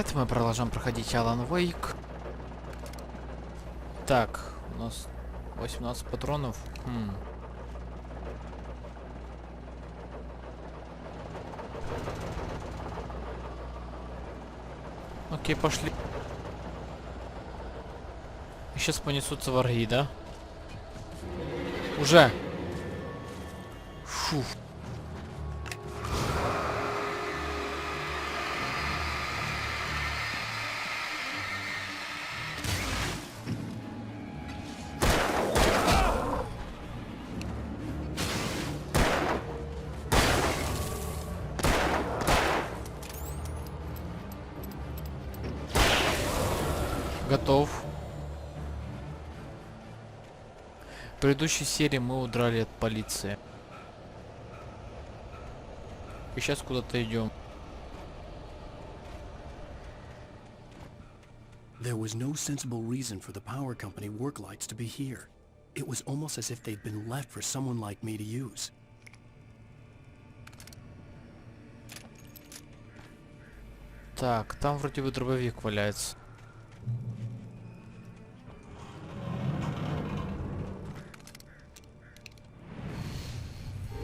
привет! Мы продолжаем проходить Alan Wake. Так, у нас 18 патронов. Окей, пошли. И сейчас понесутся враги, да? Уже! Фу. Готов. В предыдущей серии мы удрали от полиции. И сейчас куда-то идем. There was no sensible reason for the power company work lights to be here. It was almost as if they'd been left for someone like me to use. Так, там вроде бы дробовик валяется.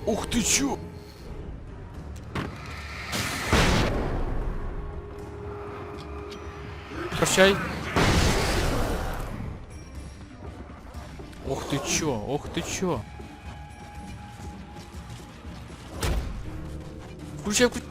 Ух ты чё! Прощай! Ох ты чё! Ох ты чё! Включай, включай!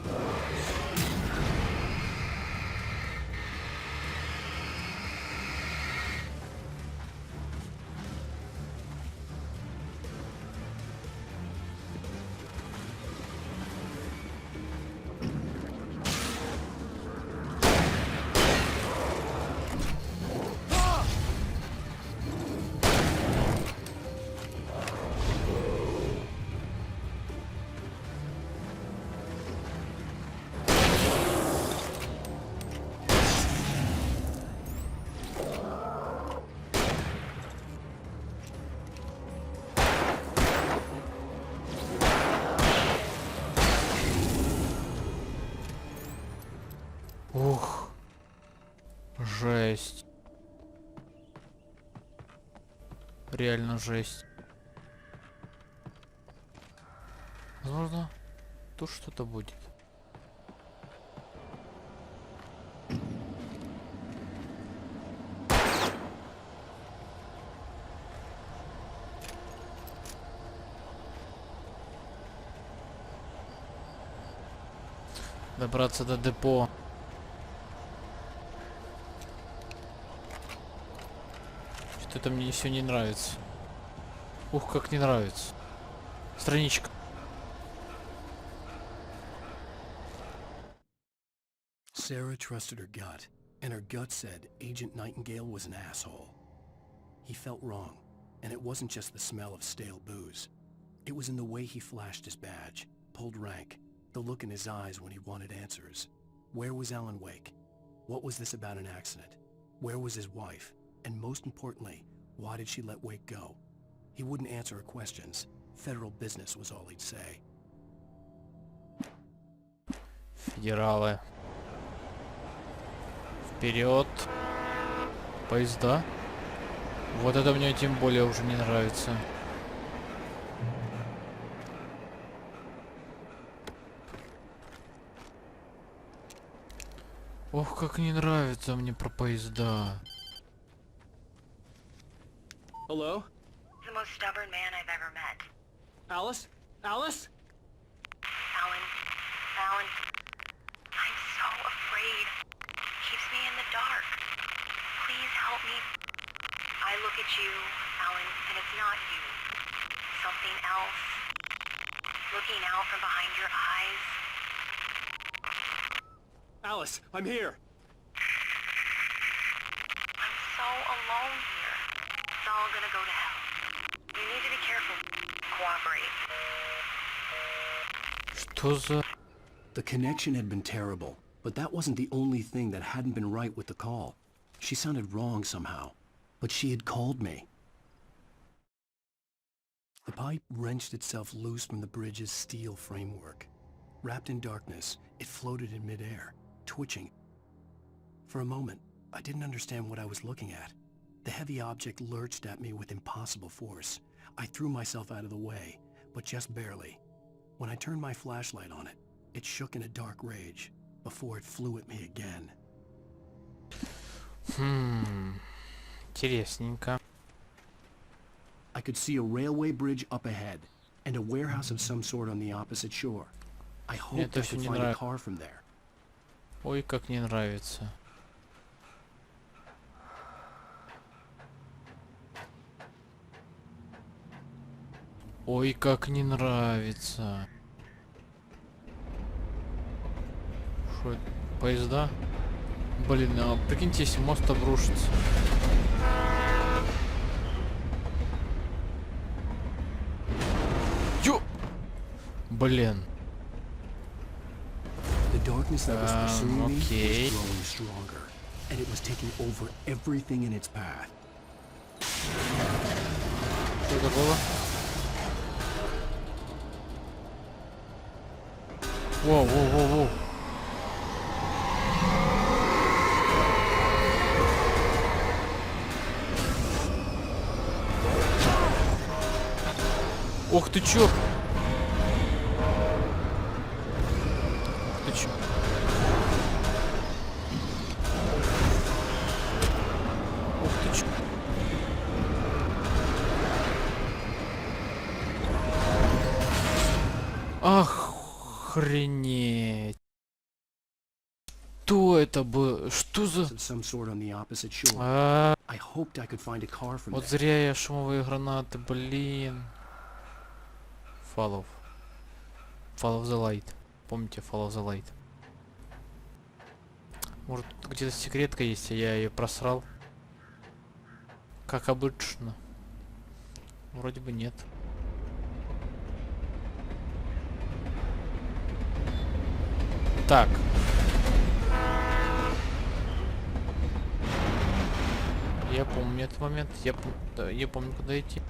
Ух, жесть. Реально жесть. Возможно, тут что-то будет. Добраться до депо. Это мне все не нравится. Ух, как не нравится. Страничка. Sarah trusted her gut, and her gut said Agent Nightingale was an asshole. He felt wrong, and it wasn't just the smell of stale booze. It was in the way he flashed his badge, pulled rank, the look in his eyes when he wanted answers. Where was Alan Wake? What was this about an accident? Where was his wife? And most importantly, why did she let Wake go? He wouldn't answer her questions. Federal business was all he'd say. Федералы. Вперед. Поезда. Вот это мне тем более уже не нравится. Ох, как не нравится мне про поезда. Hello? The most stubborn man I've ever met. Alice? Alice? Alan. Alan. I'm so afraid. Keeps me in the dark. Please help me. I look at you, Alan, and it's not you. Something else. Looking out from behind your eyes. Alice, I'm here. I'm so alone here. It's all gonna go to hell. You need to be careful. Cooperate. Что за... The connection had been terrible, but that wasn't the only thing that hadn't been right with the call. She sounded wrong somehow, but she had called me. The pipe wrenched itself loose from the bridge's steel framework. Wrapped in darkness, it floated in midair, twitching. For a moment, I didn't understand what I was looking at. The heavy object lurched at me with impossible force. I threw myself out of the way, but just barely. When I turned my flashlight on it, it shook in a dark rage before it flew at me again. Интересненько. I could see a railway bridge up ahead and a warehouse of some sort on the opposite shore. I hoped I could find a car from there. Ой, как не нравится. Ой, как не нравится. Что это? Поезда? Блин, а прикиньте, если мост обрушится. Ё! Блин. The darkness that was pursuing me okay. was growing stronger, and it was taking over everything in its path. Что это было? Воу, воу, воу, воу. Ох ты чё? Ох ты чё? Ох ты чё? Охренеть. Что это было? Что за... Вот зря я шумовые гранаты, блин. Follow the light. Помните follow the light? Может, тут где-то секретка есть, а я ее просрал? Как обычно. Вроде бы нет. Так. Я помню этот момент. Я помню, куда идти.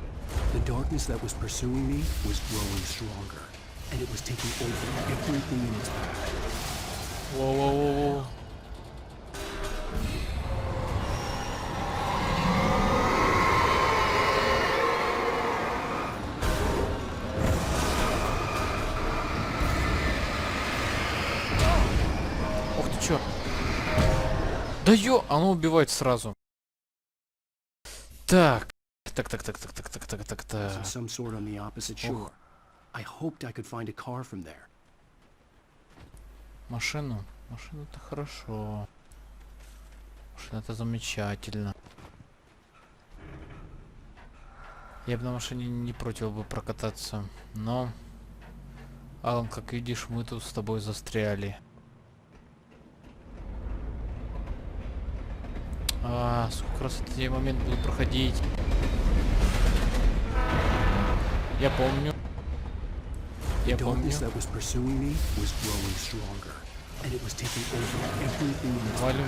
The darkness that was pursuing me was growing stronger, and it was taking over everything in its path. Воу-воу-воу-воу. Ох ты чё? Да ё, оно убивает сразу. Так. Так. Some sort on the opposite shore. I hoped I could find a car from there. Машину. Машина-то хорошо. Машина-то замечательно. Я бы на машине не против бы прокататься. Но, Алан, как видишь, мы тут с тобой застряли. Сколько раз этот момент буду проходить. Я помню. Я помню. Валим.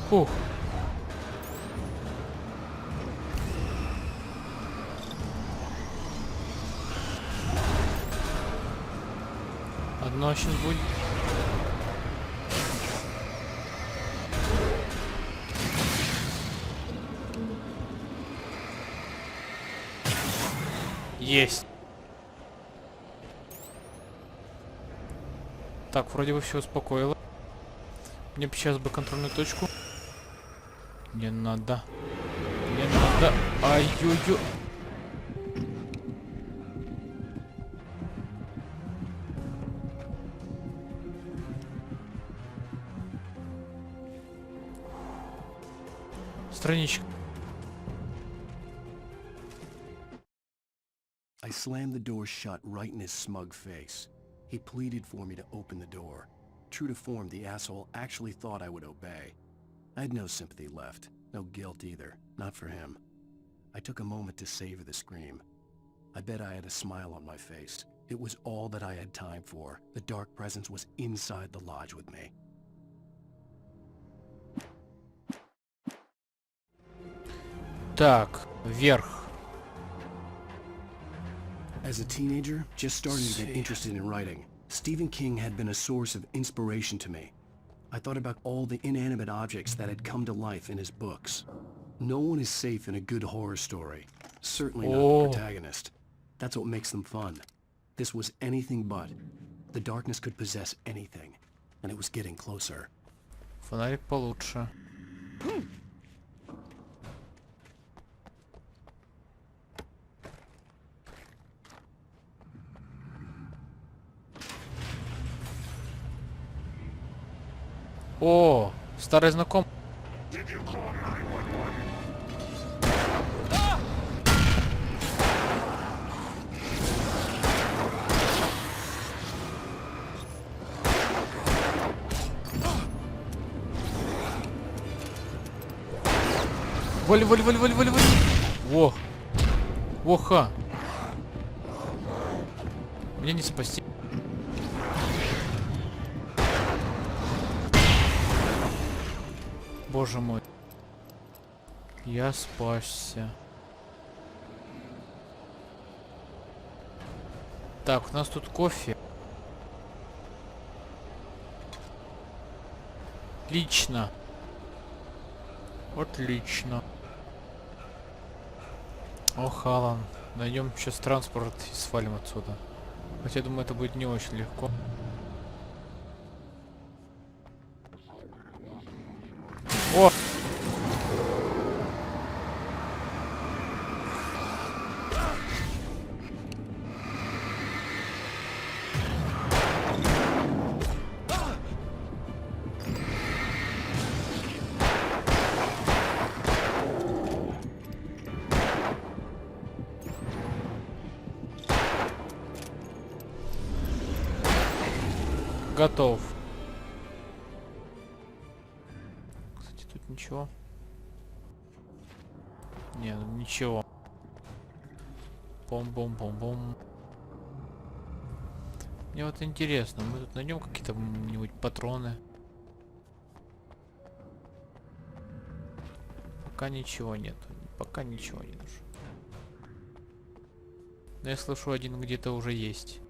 Фух. Одно сейчас будет. Есть. Так, вроде бы все успокоило. Мне сейчас бы контрольную точку. Не надо. Ай-ё-ё. Страничка. I slammed the door shut right in his smug face. He pleaded for me to open the door. True to form, the asshole actually thought I would obey. I had no sympathy left, no guilt either, not for him. I took a moment to savor the scream. I bet I had a smile on my face. It was all that I had time for. The dark presence was inside the lodge with me. Так, вверх. As a teenager, just starting to get interested in writing, Stephen King had been a source of inspiration to me. I thought about all the inanimate objects that had come to life in his books. No one is safe in a good horror story. Certainly not the protagonist. That's what makes them fun. This was anything but. The darkness could possess anything, and it was getting closer. Фонарик получше. О, старый знакомый. Вали, вали, вали, вали, вали, вали. Во. Воха. Мне не спасти. Боже мой. Я спасся. Так, у нас тут кофе. Отлично. Отлично. Ох, Алан. Найдем сейчас транспорт и свалим отсюда. Хотя, я думаю, это будет не очень легко. О! Готов. Кстати, тут ничего. Не, ну ничего. Бом-бом-бом-бом. Мне вот интересно, мы тут найдем какие-то патроны. Пока ничего нет. Пока ничего не нужно. Но я слышу, один где-то уже есть.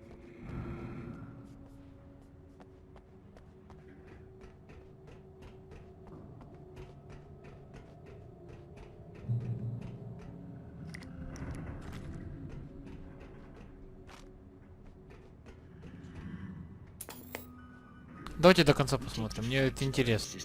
Давайте до конца посмотрим, мне это интересно.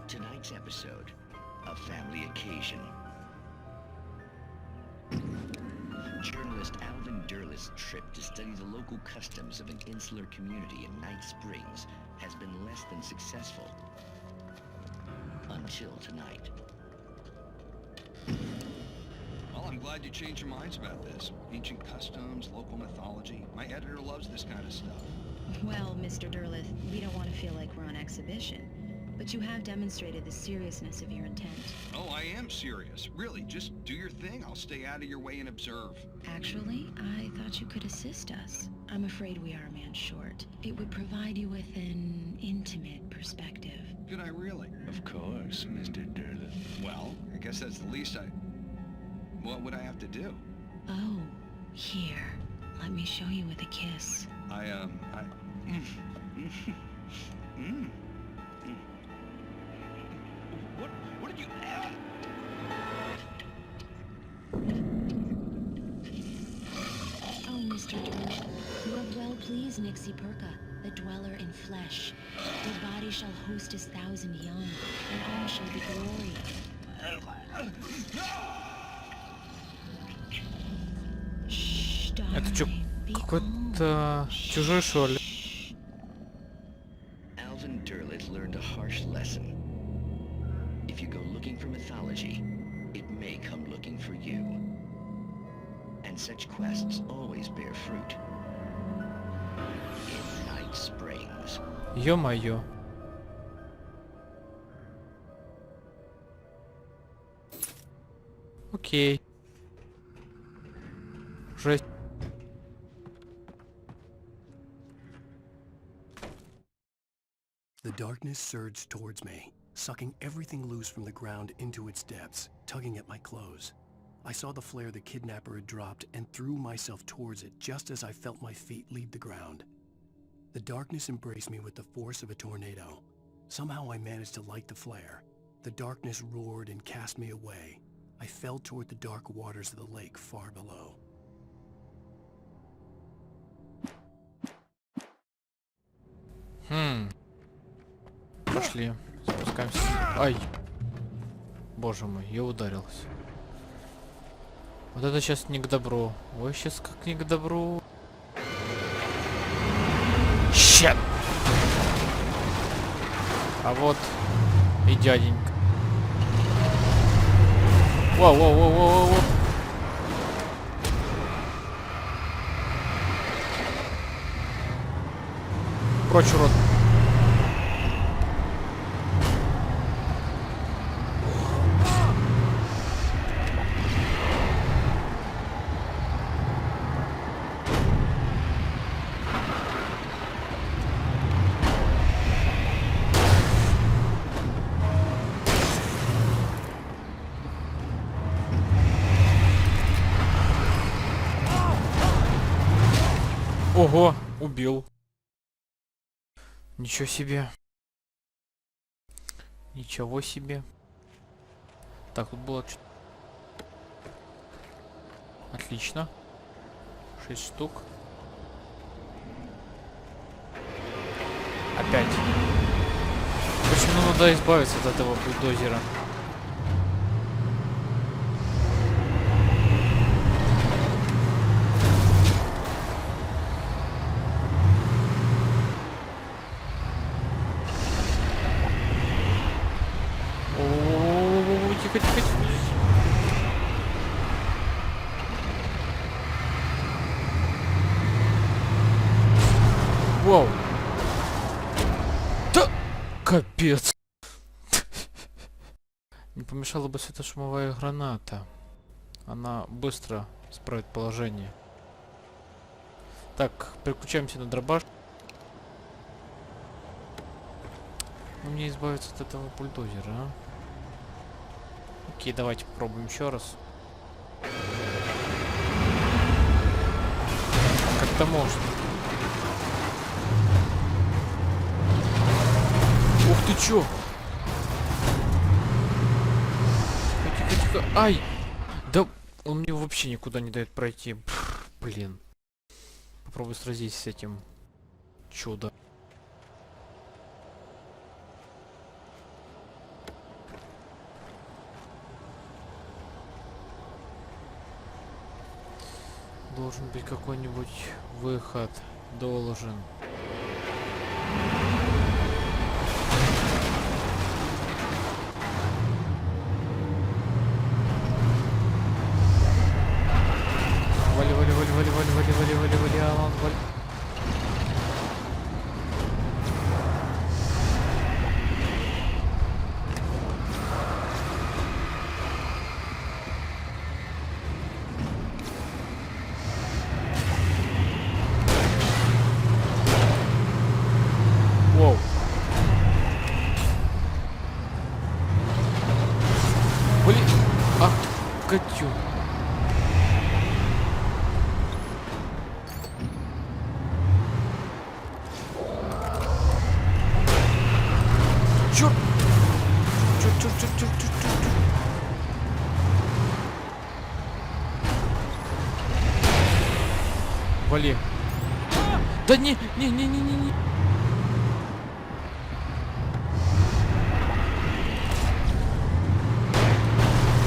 Tonight's episode, a family occasion. Journalist Alvin Derleth's trip to study the local customs of an insular community in Night Springs has been less than successful. Until tonight. Well, I'm glad you changed your minds about this. Ancient customs, local mythology. My editor loves this kind of stuff. Well, Mr. Derleth, we don't want to feel like we're on exhibition. But you have demonstrated the seriousness of your intent. Oh, I am serious. Really, just do your thing. I'll stay out of your way and observe. Actually, I thought you could assist us. I'm afraid we are a man short. It would provide you with an intimate perspective. Could I really? Of course, Mr. Derleth. Well, I guess that's the least What would I have to do? Oh, here. Let me show you with a kiss. What did you... Oh, Mr. Derleth, you have well pleased Nixie Perka, the dweller in flesh. Your body shall host his 1,000 young, and all shall be glory. Shh. Это чё, какой-то чужой, что ли? Alvin Derleth learned a harsh lesson. If you go looking for mythology, it may come looking for you. And such quests always bear fruit. In Night Springs. Ё-моё. Окей. Жесть. The darkness surged towards me, sucking everything loose from the ground into its depths, tugging at my clothes. I saw the flare the kidnapper had dropped and threw myself towards it just as I felt my feet leave the ground. The darkness embraced me with the force of a tornado. Somehow I managed to light the flare. The darkness roared and cast me away. I fell toward the dark waters of the lake far below. Пошли. Спускаемся. Ай. Боже мой, я ударился. Вот это сейчас не к добру. Ой, сейчас как не к добру. Щет! А вот и дяденька. Воу-воу-воу-воу-воу. Прочь, урод. Ого, убил. Ничего себе. Ничего себе. Так, тут было что-то. Отлично. 6 штук. Опять. Почему надо избавиться от этого бульдозера? Вау. Да, капец. Не помешала бы светошумовая граната. Она быстро исправит положение. Так, переключаемся на дробаш. Мне избавиться от этого бульдозера, а? Окей, давайте попробуем еще раз. Как-то можно. Ух ты чё? Тихо-тихо. Ай! Да он мне вообще никуда не дает пройти. Пфф, блин. Попробуй сразиться с этим чудо. Должен быть какой-нибудь выход. Должен. Вали, вали, вали, вали, вали, вали, вали, вали, вали, Алан, вали. Воу. Блин, ах, котю. Чёрт! Чёрт. Вали. Да не.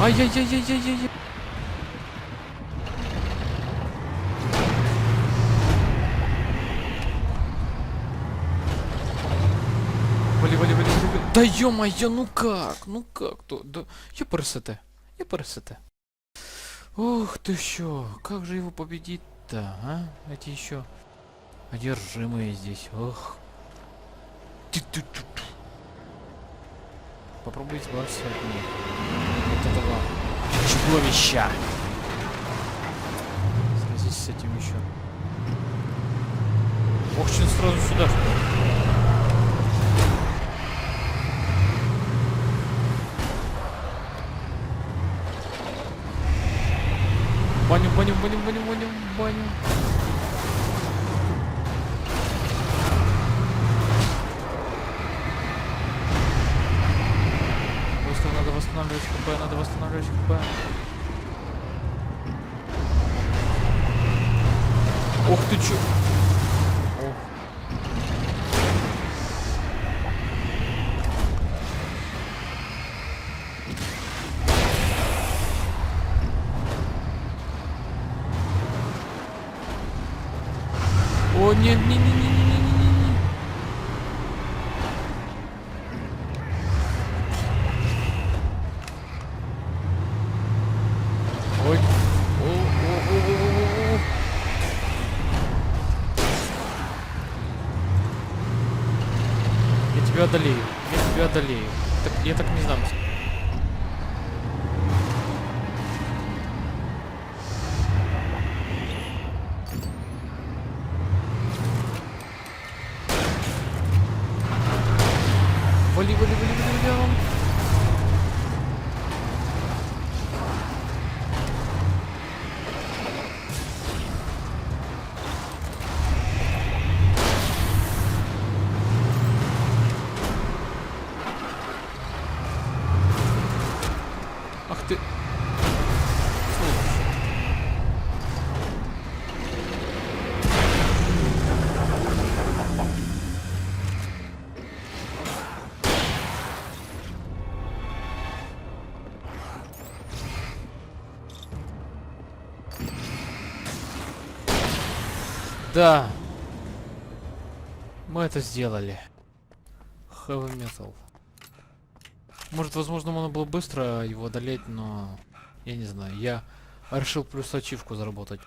Ай-яй-яй-яй-яй-яй. вали, вали, вали, вали. Да ё-моё, ну как? Ну как? Да, я пересете. Я пересете. Ух ты чё, как же его победить-то, а? Эти еще одержимые здесь, ох. Попробуй избавиться от них. Вот этого чудовища. Сразись с этим еще. Ох, что сразу сюда. Баню, баню, баню, баню, баню, баню. Просто надо восстанавливать ХП, надо восстанавливать ХП. Ох ты чё? Ох. О, нет, не. Ой. О. Я тебя одолею. Я тебя одолею. Я так не знаю. Вали, вали, вали, вали, вали. Ах ты. Да. Мы это сделали. Heavy metal. Может, возможно, можно было быстро его одолеть, но... Я не знаю. Я решил плюс ачивку заработать.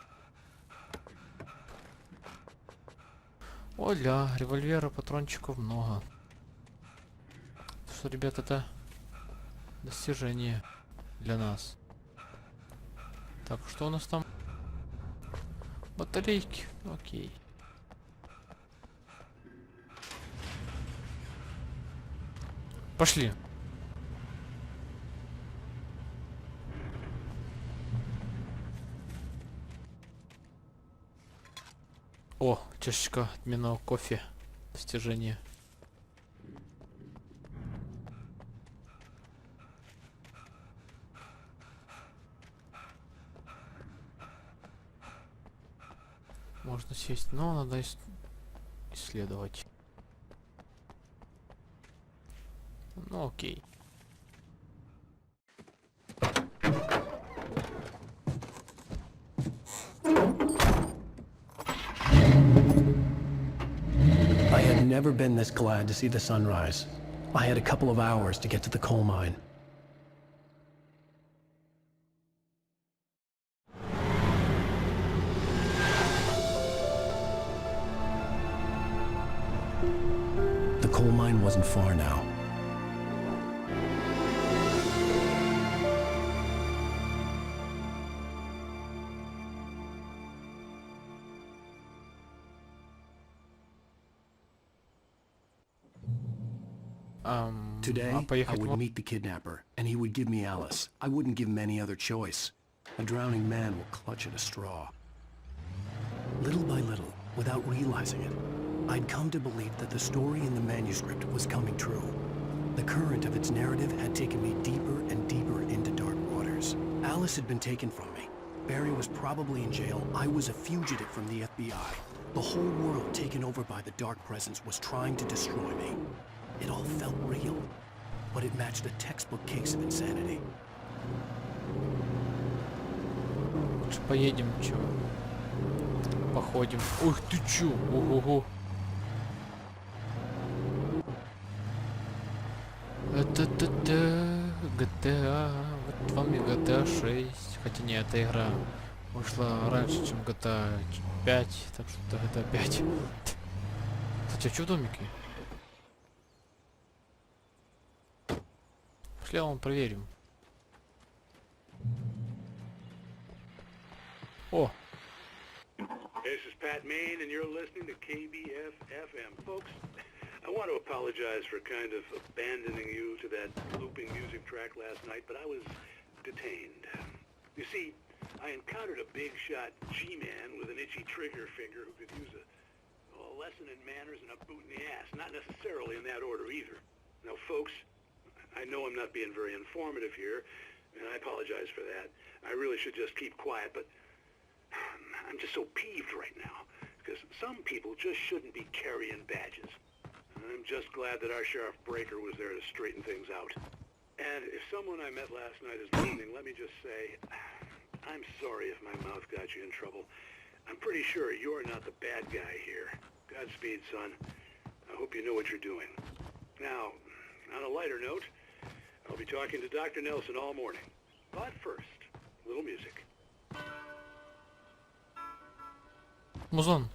Оля, револьвера, патрончиков много. Что, ребят, это достижение для нас. Так, что у нас там? Батарейки. Окей. Пошли. О, чашечка отменного кофе. Достижение. Можно сесть, но надо исследовать. Ну окей. I had never been this glad to see the sunrise. I had a couple of hours to get to the coal mine. The coal mine wasn't far now. Today, I would meet the kidnapper, and he would give me Alice. I wouldn't give him any other choice. A drowning man will clutch at a straw. Little by little, without realizing it, I'd come to believe that the story in the manuscript was coming true. The current of its narrative had taken me deeper and deeper into dark waters. Alice had been taken from me. Barry was probably in jail. I was a fugitive from the FBI. The whole world taken over by the dark presence was trying to destroy me. It all felt real, but it matched a textbook case of insanity. Лучше поедем, чё? Походим. Ух ты чё? Ого-го. Та-та-та, GTA, вот вам и GTA 6, хотя не, эта игра вышла раньше, чем GTA 5, так что это GTA 5. Кстати, а что в домике? Пошли вон проверим. О! This is Pat Main, and you're listening to KBF FM. Folks, I want to apologize for kind of abandoning you to that looping music track last night, but I was detained. You see, I encountered a big shot G-man with an itchy trigger finger who could use a lesson in manners and a boot in the ass. Not necessarily in that order either. Now, folks, I know I'm not being very informative here, and I apologize for that. I really should just keep quiet, but I'm just so peeved right now, because some people just shouldn't be carrying badges. I'm just glad that our Sheriff Breaker was there to straighten things out. And if someone I met last night is listening, let me just say, I'm sorry if my mouth got you in trouble. I'm pretty sure you're not the bad guy here. Godspeed, son. I hope you know what you're doing. Now, on a lighter note, I'll be talking to Dr. Nelson all morning. But first, a little music. Музон.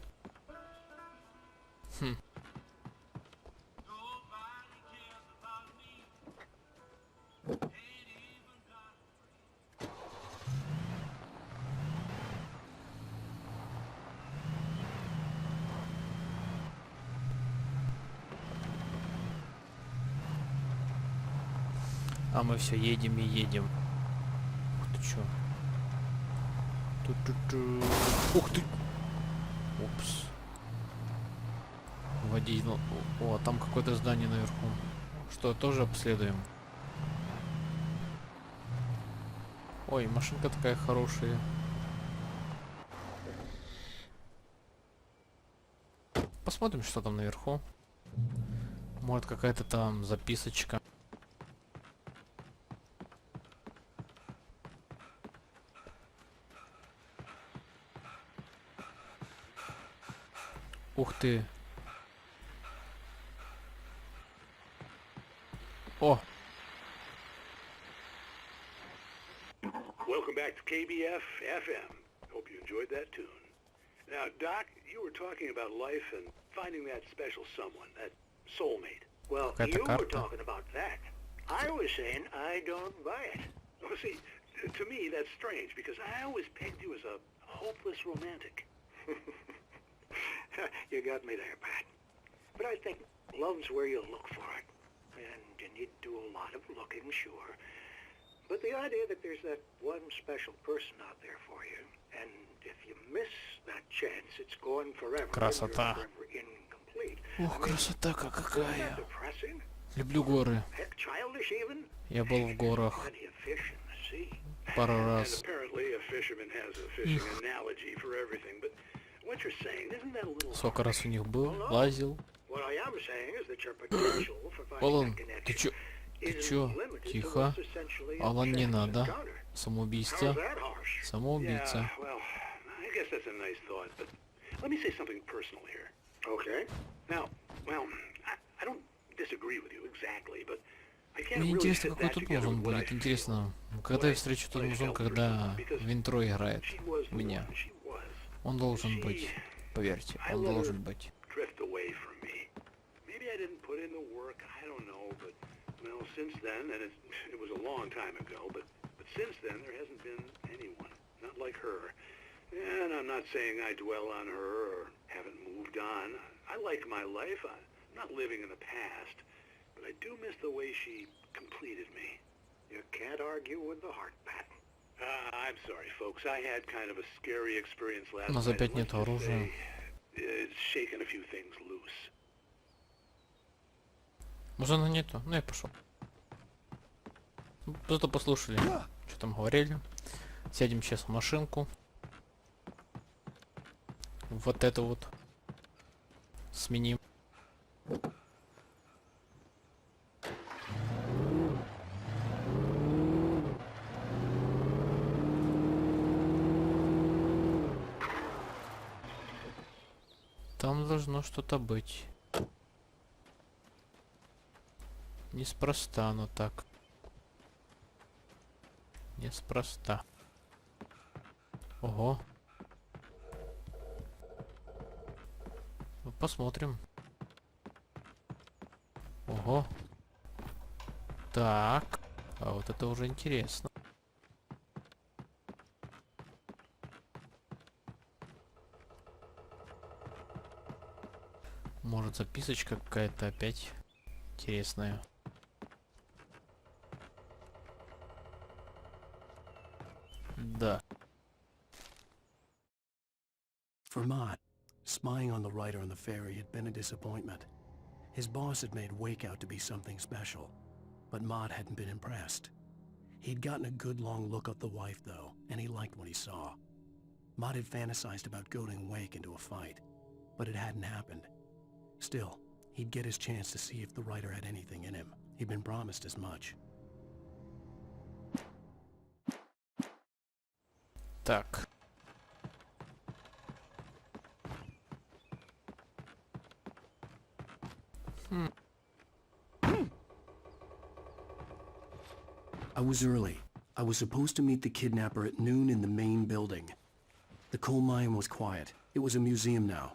А мы все едем и едем. Ух ты чё? Ту-ту-ту. Ух ты! Упс. Водитель. О, там какое-то здание наверху. Что, тоже обследуем? Ой, машинка такая хорошая. Посмотрим, что там наверху. Может, какая-то там записочка. Ух ты. О! Welcome back to KBF FM. Hope you enjoyed that tune. Now, Doc, you were talking about life and finding that special someone, that soulmate. Well, Какая-то you were карта. talking about that. I was saying I don't buy it. Well, see, to me that's strange because I always pegged you as a hopeless romantic. You got me there, Pat. But I think love's where you look for it. And you need to do a lot of looking, sure. But the idea that there's that one special person out there for you, and if you miss that chance, it's gone forever. Красота. And you're forever incomplete. Ох, красота-ка Isn't that какая. depressing? Люблю горы. Heck, childish even? Я был в горах Plenty of fish in the sea. пару And раз. apparently a fisherman has a fishing analogy for everything, but what you're saying, isn't that a little Сколько раз harsh? у них был, лазил. What I am saying is that your potential for finding Алан, that ты чё? connection Ты isn't чё? limited to Тихо. what's essentially a Алан, не chance надо. encounter. Самоубийца. How's that harsh? Самоубийца. Yeah, well, I guess that's a nice thought, but let me say something personal here. Okay. Now, well, I don't disagree with you exactly, but I can't Мне really интересно, fit какой that тут together музон with what I будет. feel. Интересно, когда я встречу тот музон, когда в интро играет She was the меня. one, she was. Он должен быть. Поверьте, он должен быть. Drift away from me. Maybe I didn't put in the work, I don't know, but well, since then, and it was a long time ago, but since then there hasn't been anyone, not like her. And I'm not saying I dwell on her or haven't moved on. I like my life. I'm not living in the past, but I do miss the way she completed me. You can't argue with the heart, Pat. I'm sorry, folks. I had kind of a scary experience last У нас night. опять and let's нет just оружия. say it's shaken a few things loose. Музона нету, ну я пошел. Просто послушали, что там говорили. Сядем сейчас в машинку. Вот это вот сменим. Там должно что-то быть. Неспроста оно так. Неспроста. Ого. Ну, посмотрим. Ого. Так. А вот это уже интересно. Может, записочка какая-то опять интересная. Да. For Mott, spying on the writer on the ferry had been a disappointment. His boss had made Wake out to be something special, but Mott hadn't been impressed. He'd gotten a good long look at the wife, though, and he liked what he saw. Mott had fantasized about goading Wake into a fight, but it hadn't happened. Still, he'd get his chance to see if the writer had anything in him. He'd been promised as much. Так. I was early. I was supposed to meet the kidnapper at noon in the main building. The coal mine was quiet. It was a museum now.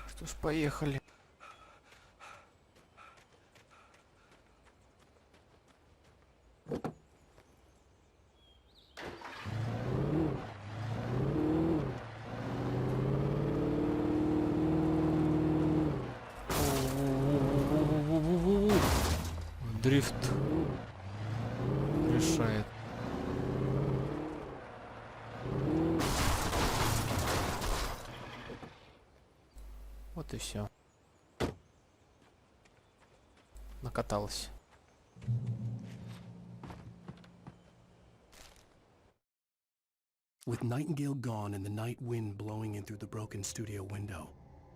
Что ж, поехали. Дрифт решает. Вот и все. Накаталась. With Nightingale gone and the night wind blowing in through the broken studio window,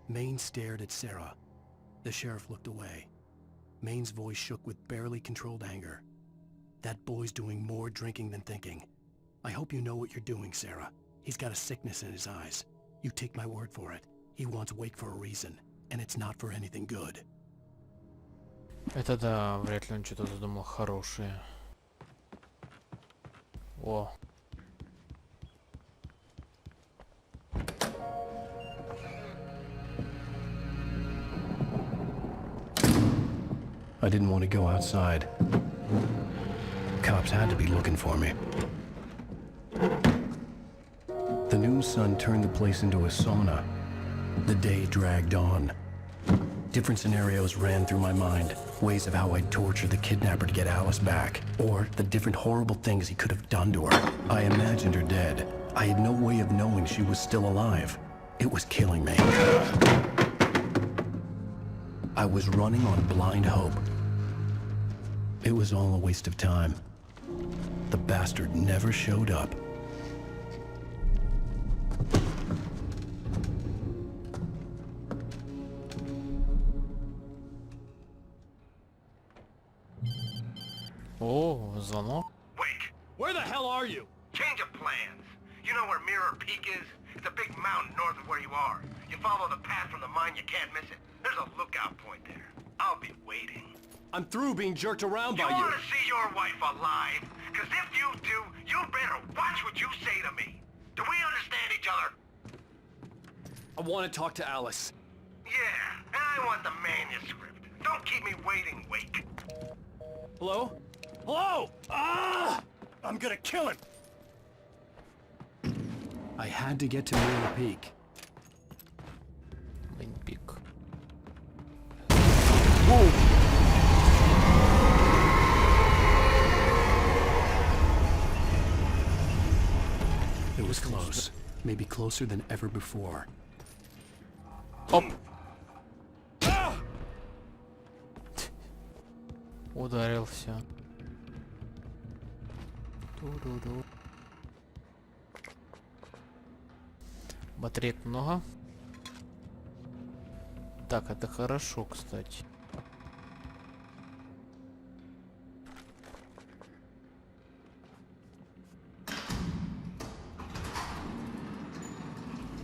Maine stared at Sarah. The sheriff looked away. Maine's voice shook with barely controlled anger. That boy's doing more drinking than thinking. I hope you know what you're doing, Sarah. He's got a sickness in his eyes. You take my word for it. He wants Wake for a reason, and it's not for anything good. Это да, вряд ли он что-то задумал хорошее. О. I didn't want to go outside. Cops had to be looking for me. The noon sun turned the place into a sauna. The day dragged on. Different scenarios ran through my mind. Ways of how I'd torture the kidnapper to get Alice back. Or the different horrible things he could have done to her. I imagined her dead. I had no way of knowing she was still alive. It was killing me. I was running on blind hope. It was all a waste of time. The bastard never showed up. О, звонок. Wake! Where the hell are you? Change of plans. You know where Mirror Peak is? It's a big mountain north of where you are. You follow the path from the mine, you can't miss it. There's a lookout point there. I'll be waiting. I'm through being jerked around by You you. want to see your wife alive? Because if you do, you better watch what you say to me. Do we understand each other? I want to talk to Alice. Yeah, and I want the manuscript. Don't keep me waiting, Wake. Hello? Hello? Ah! I'm gonna kill him. I had to get to Mirror Peak. Main Peak. It was close. Maybe closer than ever before. Оп. Ударился. Ту-ду-ду. Батареек много. Так, это хорошо, кстати.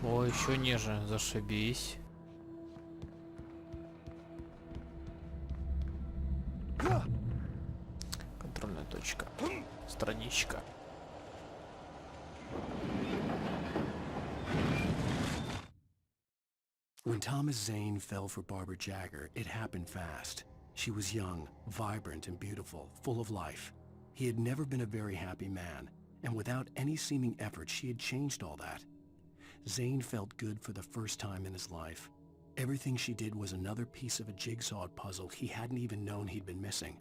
О, еще ниже, зашибись. страничка. Страничка. When Thomas Zane fell for Barbara Jagger, it happened fast. She was young, vibrant, and beautiful, full of life. He had never been a very happy man, and without any seeming effort, she had changed all that. Zane felt good for the first time in his life. Everything she did was another piece of a jigsaw puzzle he hadn't even known he'd been missing.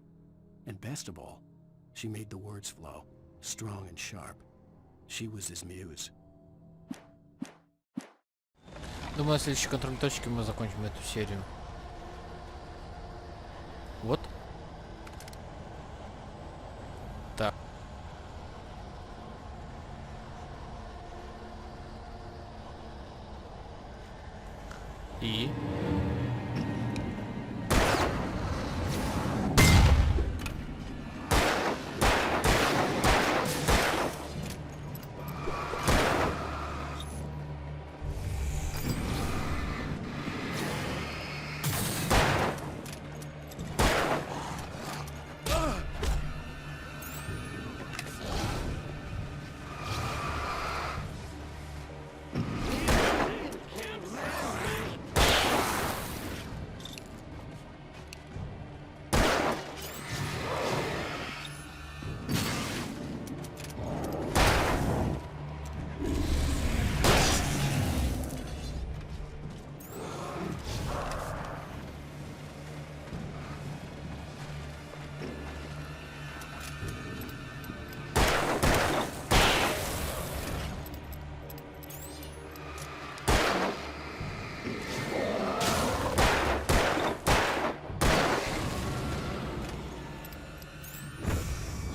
And best of all, she made the words flow, strong and sharp. She was his muse. Думаю, на следующей контрольной точке мы закончим эту серию. Вот. Так. И...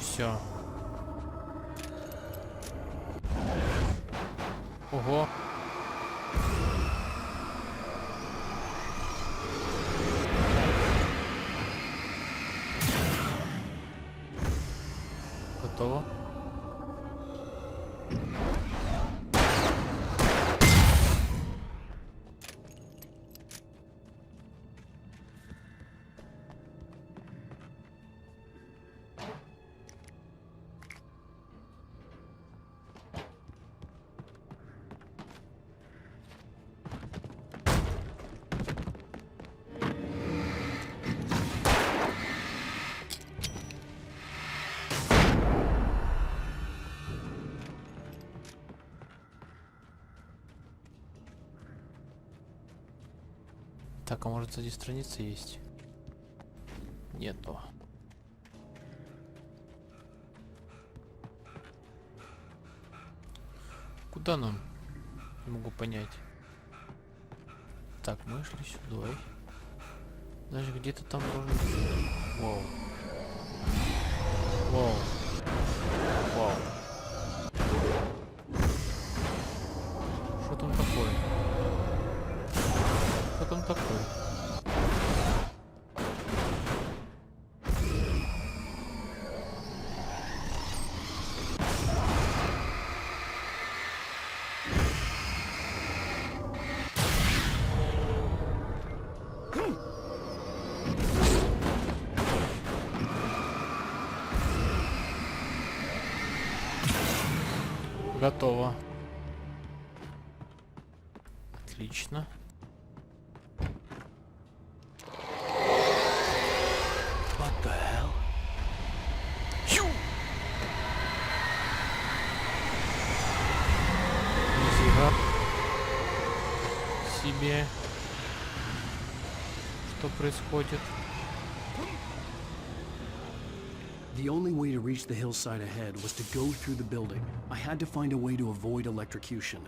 Все. Ого. Готово. Так, а может сзади страница есть? Нету. Куда нам? Не могу понять. Так, мы шли сюда. Даже где-то там должен быть. Вау. Вау. Вау. Что там такое? Что там такое? Готово. Отлично. What the hell? Нифига себе. Что происходит? The only way to reach the hillside ahead was to go through the building. I had to find a way to avoid electrocution.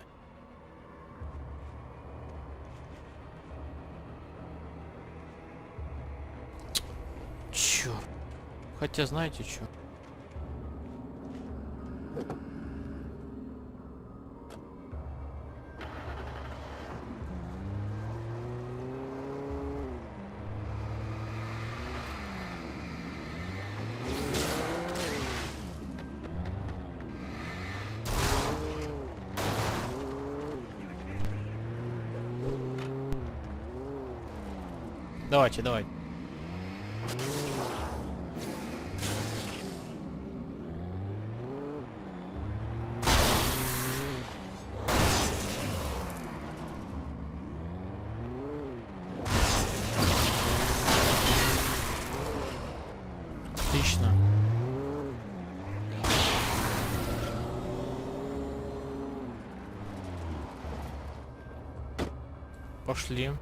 Чёрт. Хотя знаете что? Давайте, давай. Отлично. Пошли.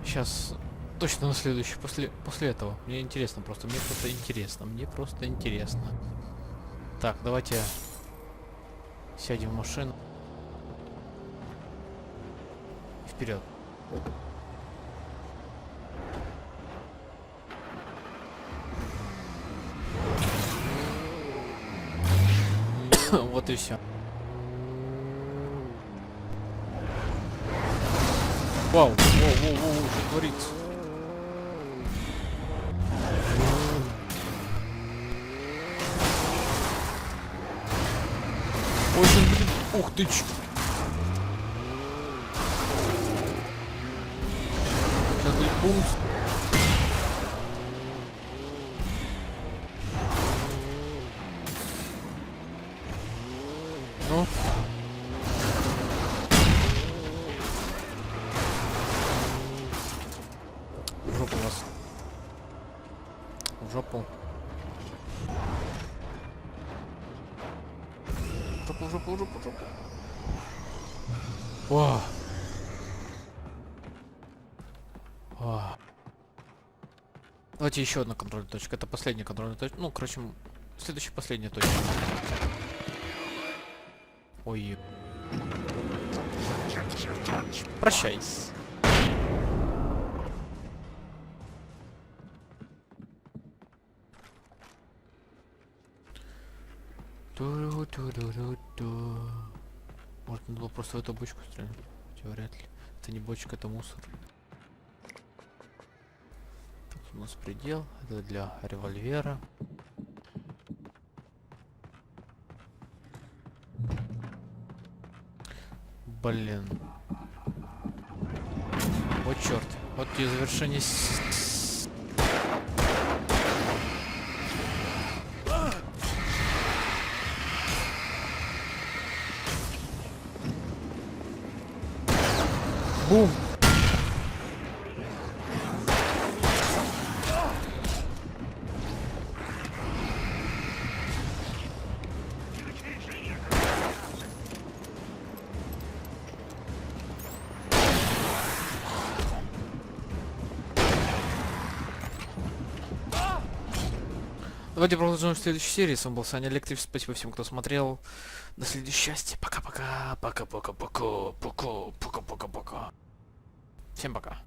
Сейчас точно на следующий, после этого. Мне интересно просто, мне просто интересно. Так, давайте сядем в машину. Вперед. Вот и все. Вау, воу, что творится? Ой, блин, ух ты ч. Сейчас будет бум. Ну. В жопу вас. В жопу. В жопу. О! О! Давайте еще одна контрольная точка. Это последняя контрольная точка. Ну, короче, следующая последняя точка. Ой. Прощайся. Может, надо было просто в эту бочку стрелять? Хотя вряд ли. Это не бочка, это мусор. Так, у нас предел. Это для револьвера. Блин. Вот черт. Вот и завершение. Бум! Давайте продолжим в следующей серии. С вами был CmElektrik. Спасибо всем, кто смотрел. До следующей части. Пока-пока. Пока-пока-пока. Пока-пока-пока. Всем пока.